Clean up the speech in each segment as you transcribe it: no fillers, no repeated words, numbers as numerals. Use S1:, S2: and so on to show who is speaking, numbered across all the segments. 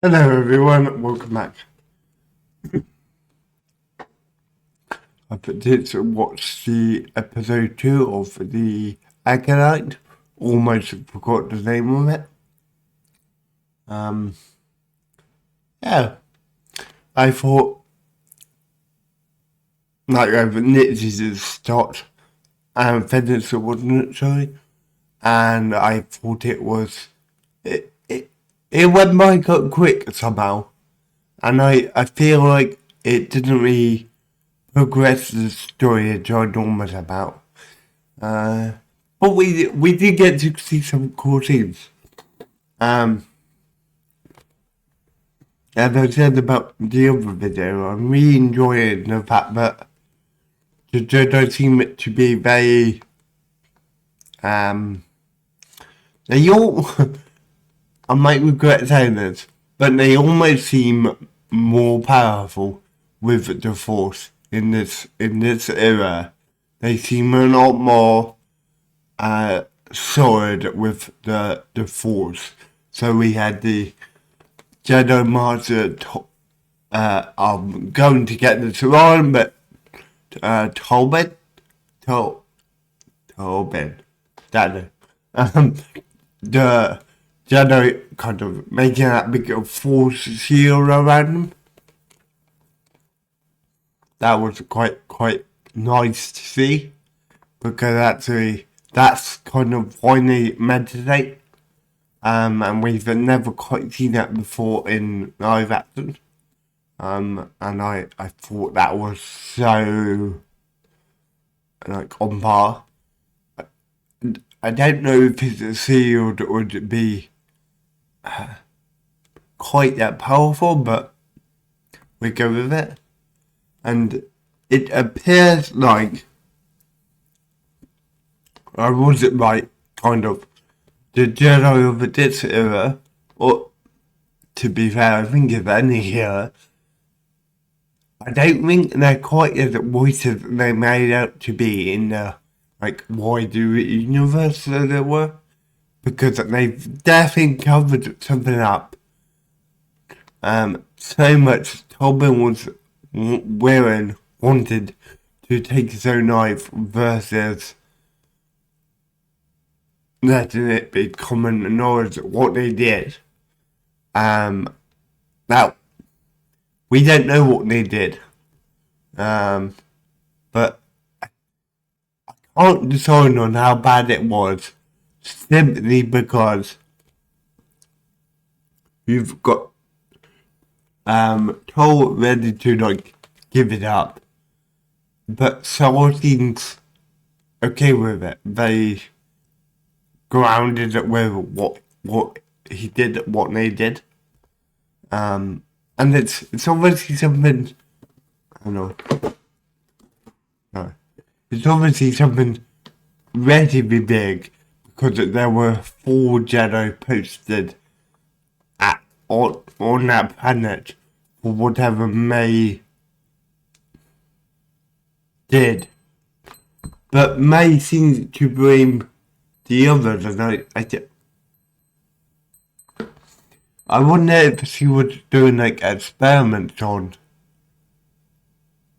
S1: Hello everyone, welcome back. I did watch the episode 2 of the Acolyte. Almost forgot the name of it. Um, yeah, I thought like I've literally start and finished it, wasn't it, sorry? And I thought it went by quite quick somehow. And I feel like it didn't really progress the story that I normally about. Uh, but we did get to see some cool scenes. Um, as I said about the other video, I'm really enjoying the fact that the Jedi seem to be very they all I might regret saying this, but they almost seem more powerful with the Force in this era. They seem a lot more solid with the Force. So we had the Jedi Master. I'm going to get this wrong, but Tobin, to, Tobin, that the Jedi kind of making that big Force shield around them. That was quite nice to see because actually that's kind of why they meditate. And we've never quite seen that before in live action. And I thought that was so like on par. I don't know if it's sealed would be quite that powerful, but we go with it. And it appears like I was it right, kind of the Jedi of this era, or to be fair, I think of any era. I don't think they're quite as voices they made out to be in the like wider universe, as it were, because they've definitely covered something up. So much Tobin was wearing wanted to take his own life versus letting it be common knowledge what they did. Now we don't know what they did, but can't decide on how bad it was simply because you've got told ready to like give it up, but Saul seems okay with it. They grounded it with what he did, what they did, and it's obviously something. I don't know. No, it's obviously something relatively big because there were 4 Jedi posted at on that planet for whatever May did. But May seems to blame the others, and I wonder if she was doing like experiments on.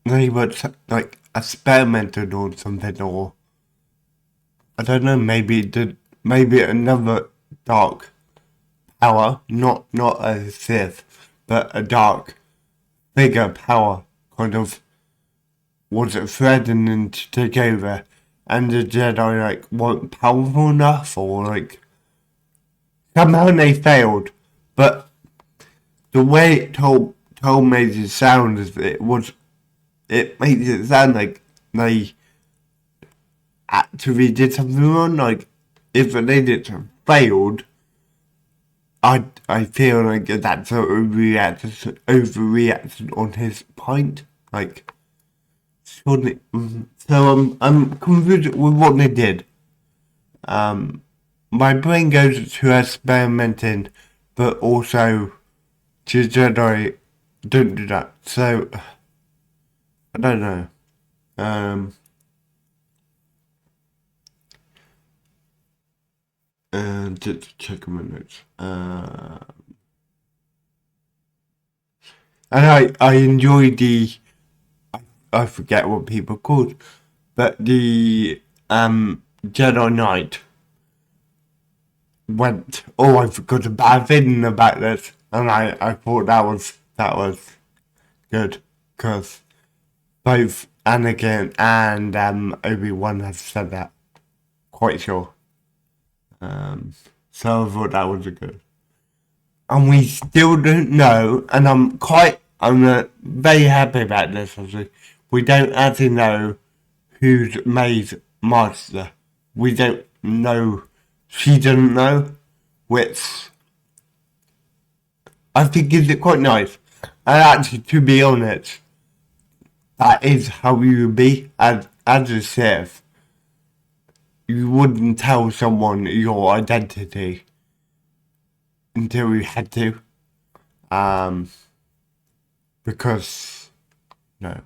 S1: They were like experimented on something, or I don't know. Maybe another dark power, not a Sith, but a dark bigger power kind of was threatening to take over, and the Jedi like weren't powerful enough, or like somehow they failed. But the way it told made it sound is it makes it sound like they actually did something wrong. Like if they did failed, I feel like that's an overreaction on his point. Like surely, so I'm confused with what they did. My brain goes to experimenting, but also to Jedi don't do that. So I don't know. Um, just check my notes. And I enjoyed I forget what people called, but the Jedi Knight went, oh, I've got a bad feeling about this, and I thought that was good, because both Anakin and Obi-Wan have said that, quite sure. So I thought that was a good. And we still don't know, and I'm very happy about this, actually. We don't actually know who's made Master. We don't know. She doesn't know, which I think is quite nice. And actually, to be honest, that is how you would be as a chef. You wouldn't tell someone your identity until you had to. Because, no,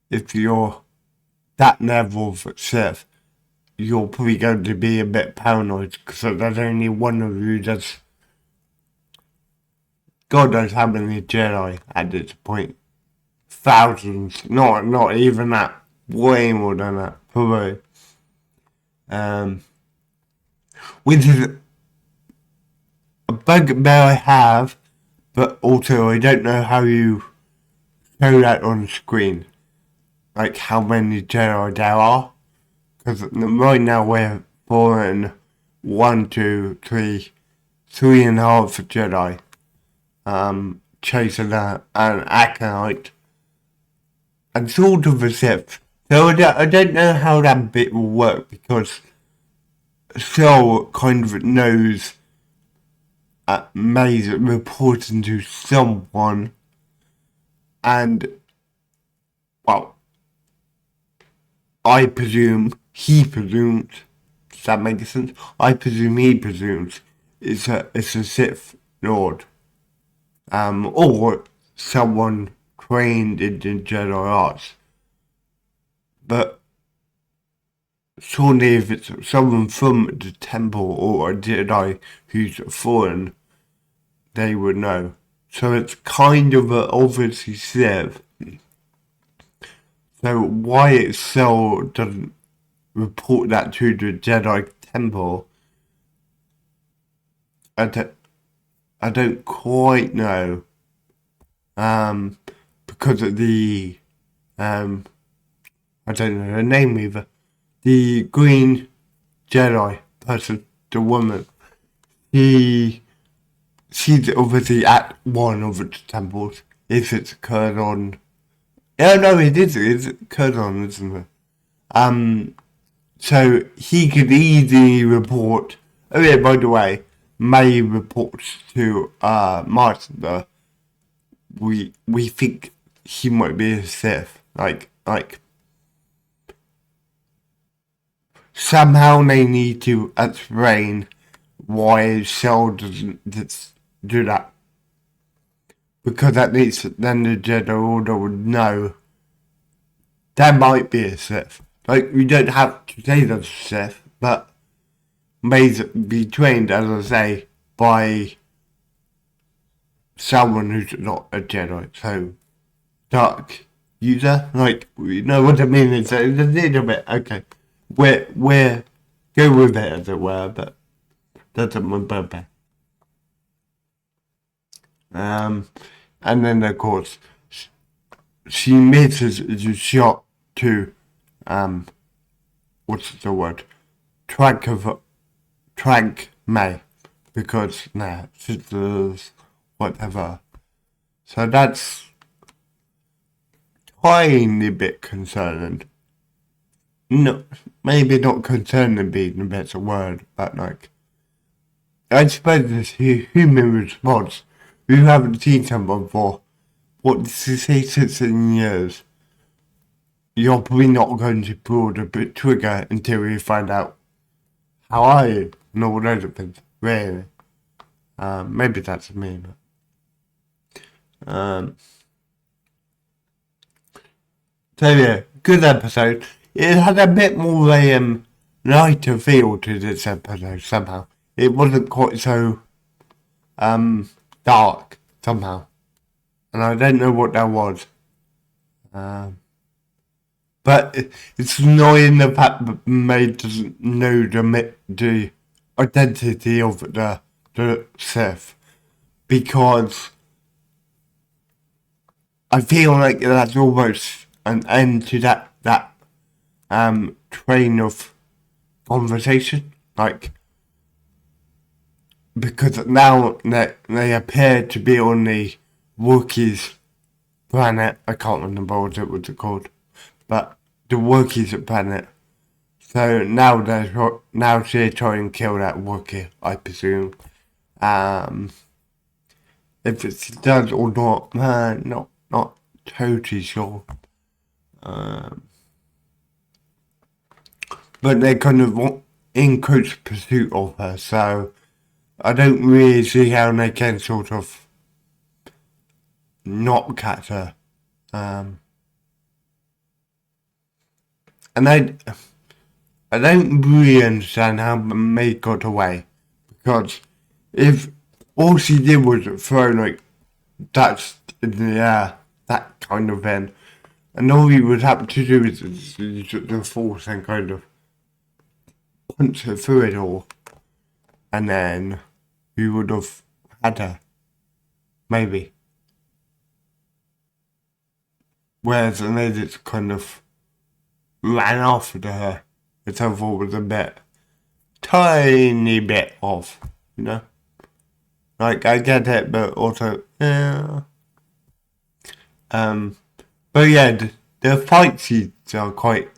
S1: if you're that level of chef, you're probably going to be a bit paranoid because there's only one of you that's. God knows how many Jedi at this point. Thousands, not even that. Way more than that, probably. Which is a bugbear I have, but also I don't know how you show that on screen. Like how many Jedi there are. Because right now we're following 1, 2, 3, 3.5 Jedi. Chasing an Acolyte. And sort of a Sith. So I don't know how that bit will work because Saul kind of knows May's reporting to someone, and well, I presume he presumes. Does that make sense? I presume he presumes it's a Sith Lord, or someone trained in the Jedi arts. But surely if it's someone from the temple or a Jedi who's foreign, they would know. So it's kind of obviously Sith. So why Cell doesn't report that to the Jedi temple, I don't quite know. Because of the I don't know her name either. The green Jedi person, the woman. She's obviously at one of the temples. If it's occurred on. No, it is. It's occurred on, isn't it? So he could easily report. Oh yeah, by the way, May reports to Master. We think he might be a Sith. Like somehow they need to explain why Cell doesn't do that. Because at least then the Jedi Order would know there might be a Sith. Like, we don't have to say there's a Sith, but may be trained, as I say, by someone who's not a Jedi. So, dark user, like, you know what I mean? It's a little bit, okay. We're go with it, as it were, but that's my bugbear. And then, of course, she misses the shot to, what's the word? Trank May. Because, sisters, whatever. So that's tiny bit concerning. No, maybe not concerning being the better word, but like, I suppose it's a human response. We haven't seen someone for, what did she say, 16 years. You're probably not going to pull the trigger until you find out how are you and all those things. Really. Maybe that's me, but so yeah, good episode. It had a bit more a lighter feel to this episode somehow. It wasn't quite so dark somehow. and I don't know what that was. But it's annoying the fact that May doesn't know the identity of the Sith, because I feel like that's almost an end to that train of conversation. Like, because now they appear to be on the Wookiees planet. I can't remember what it was called, but the Wookiees planet. So now they're trying to kill that Wookiee, I presume. Um, if it does or not, not totally sure. But they're kind of in close pursuit of her, so I don't really see how they can sort of not catch her. And I don't really understand how May got away, because if all she did was throw like that kind of thing, and all he would have to do is the force and kind of punch her through it all, and then we would have had her, maybe. Whereas they just kind of ran after her, which I thought was a tiny bit off, you know? Like, I get it, but also, yeah. But yeah, the fight scenes are quite,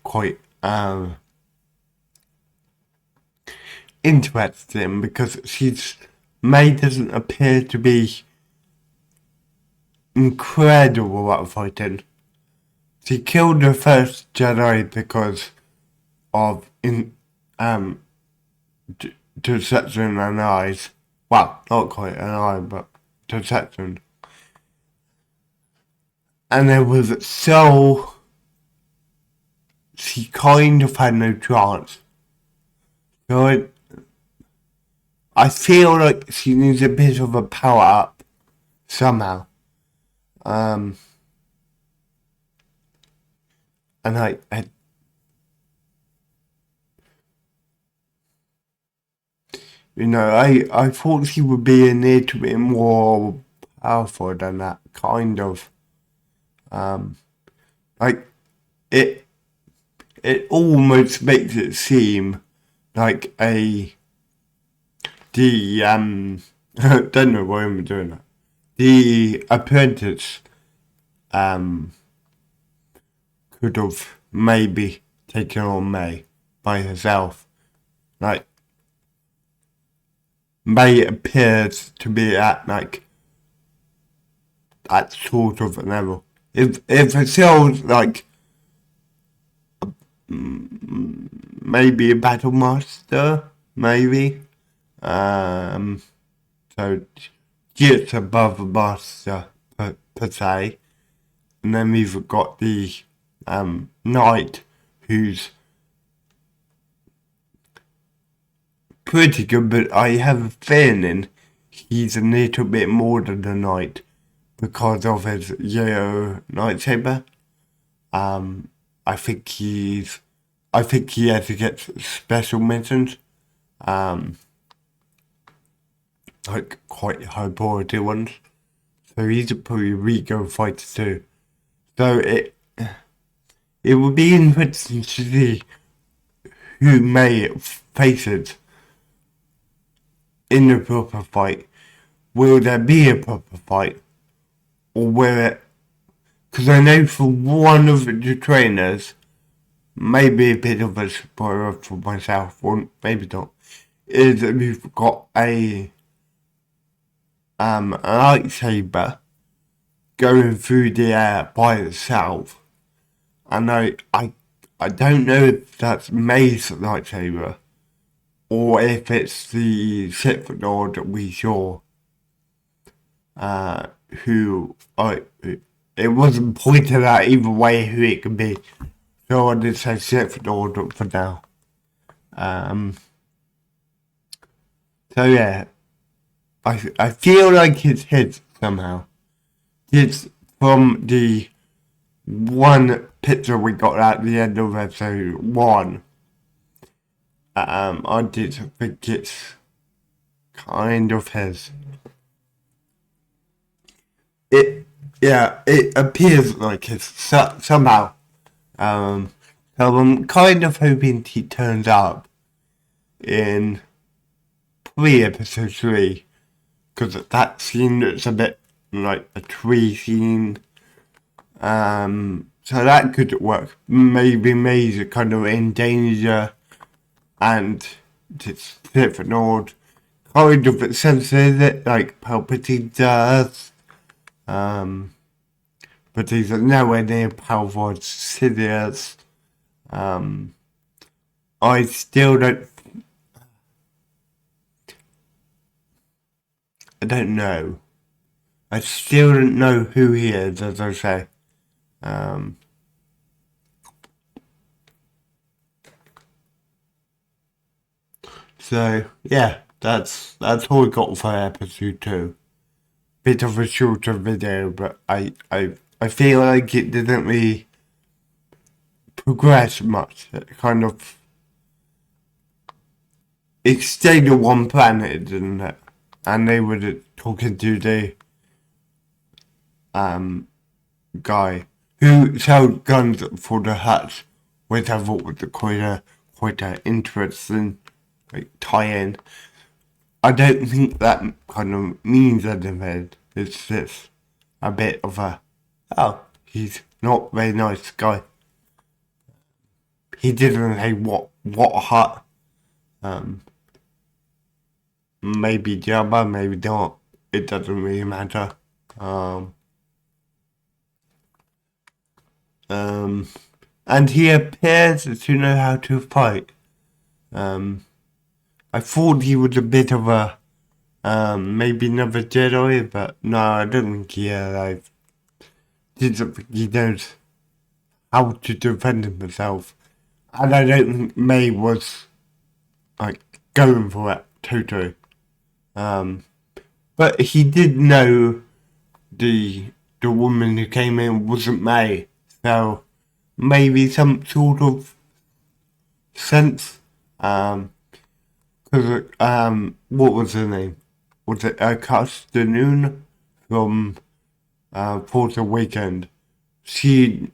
S1: interesting, because May doesn't appear to be incredible at fighting. She killed the first Jedi because of deception and eyes. Well, not quite an eye, but deception. And it was so she kind of had no chance. So I feel like she needs a bit of a power up somehow. And I you know, I thought she would be a little bit more powerful than that, kind of. Like, it almost makes it seem like I don't know why I'm doing that. The apprentice, could have maybe taken on May by herself. Like, May appears to be at like that sort of a level. If it sounds like maybe a battle master, maybe. So just above a master per se. And then we've got the knight, who's pretty good, but I have a feeling he's a little bit more than a knight because of his yellow lightsaber. I think he has to get special missions, like quite high priority ones. So he's probably a Rico fighter too. So it would be interesting to see who May faces in the proper fight. Will there be a proper fight? Or will it... Because I know for one of the trainers, maybe a bit of a spoiler for myself, or maybe not, is that we've got a lightsaber going through the air by itself. And I don't know if that's May's lightsaber, or if it's the Sith Lord that we saw, it wasn't pointed out either way who it could be, so I did say Sith Lord for now. So yeah, I feel like it's his somehow. it's from the one picture we got at the end of episode 1. I did think it's kind of his. It appears like his somehow. So I'm kind of hoping he turns up in episode 3, because that scene looks a bit like a tree scene. So that could work. Maybe May's kind of in danger, and it's Nord kind of senses it like Palpatine does. But he's nowhere near powerful as Sidious. I still don't know. I still don't know who he is, as I say. So yeah, that's all we got for episode 2. Bit of a shorter video, but I feel like it didn't really progress much. It stayed on one planet, didn't it? And they were talking to the guy who sold guns for the Huts, which I thought was quite a interesting tie-in. I don't think that kind of means anything. It's just a bit of he's not very nice guy. He didn't say what hut. Maybe Jabba, maybe not. It doesn't really matter. And he appears to know how to fight. I thought he was a bit of a maybe another Jedi, but no, I don't think he didn't think he knows how to defend himself. And I don't think May was going for it totally. But he did know the woman who came in wasn't May, so maybe some sort of sense. Because what was her name? Was it Castanoon from Force Awakens? She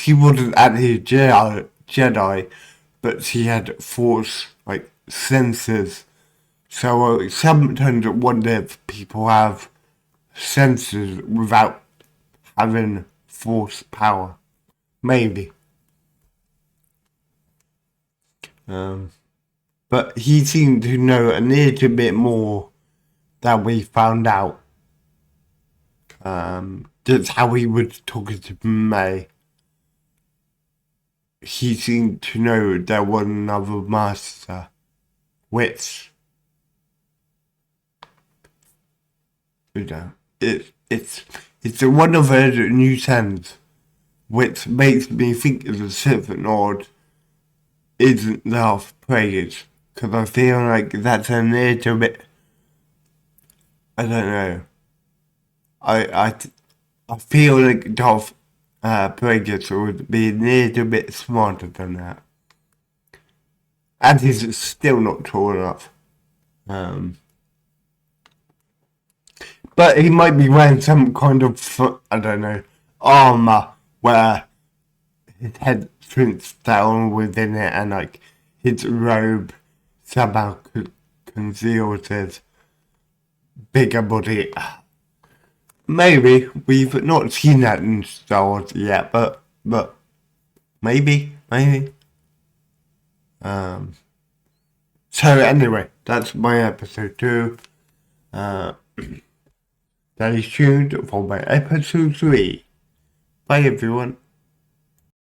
S1: wasn't actually a Jedi, but she had Force senses. So sometimes I wonder if people have senses without having Force power. Maybe. But he seemed to know a little bit more than we found out. That's how he was talking to May. He seemed to know there was another master, which, it's one of those new ends, which makes me think of the Sith Lord isn't Darth Plagueis, because I feel like that's a little bit, I don't know. I feel like Darth Plagueis would be a little bit smarter than that. And he's still not tall enough. But he might be wearing some kind of, I don't know, armor where his head shrinks down within it and his robe somehow conceals his bigger body. Maybe. We've not seen that in Star Wars yet, but maybe. So anyway, that's my episode 2. Stay tuned for my episode 3. Bye everyone.